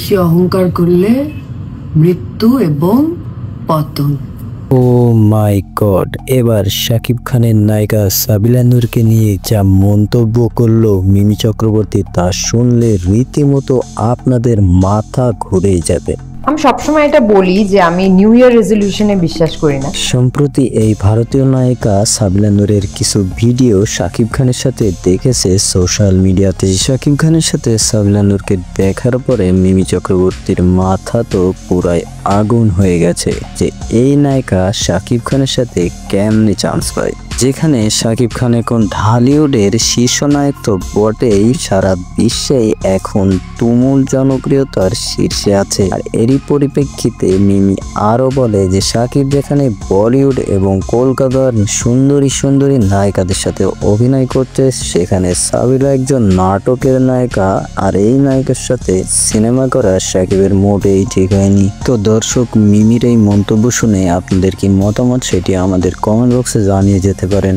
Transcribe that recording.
বেশি অহংকার করলে মৃত্যু এবং পতন। ও মাই গড, এবার শাকিব খানের নায়িকা সাবিলা নূরকে নিয়ে যা মন্তব্য করলো মিমি চক্রবর্তী, তা শুনলে রীতিমতো আপনাদের মাথা ঘুরে যাবে। আমি সবসময় এটা বলি যে আমি নিউ ইয়ার রেজলিউশনে বিশ্বাস করি না। সম্প্রতি এই ভারতীয় নায়িকা সাবিলা নূরের কিছু ভিডিও শাকিব খানের সাথে দেখেছে সোশ্যাল মিডিয়াতে। শাকিব খানের সাথে সাবিলা নূরকে দেখার পরে মিমি চক্রবর্তীর মাথা তো পুরাই আগুন হয়ে গেছে যে এই নায়িকা শাকিব খানের সাথে কেমনে চান্স পায়, যেখানে শাকিব খান এখন ঢালিউডের শীর্ষ নায়ক তো বটেই, সারা বিশ্বেই এখন তুমুল জনপ্রিয়তার শীর্ষে আছে। আর এরই পরিপ্রেক্ষিতে মিমি আরো বলে যে শাকিব যেখানে বলিউড এবং কলকাতার সুন্দরী সুন্দরী নায়িকাদের সাথে অভিনয় করছে, সেখানে সাবিলা একজন নাটকের নায়িকা, আর এই নায়িকার সাথে সিনেমা করা শাকিবের মোটেই ঠিক হয়নি। তো দর্শক, মিমির এই মন্তব্য শুনে আপনাদের কি মতামত সেটি আমাদের কমেন্ট বক্সে জানিয়ে যেতে পারেন।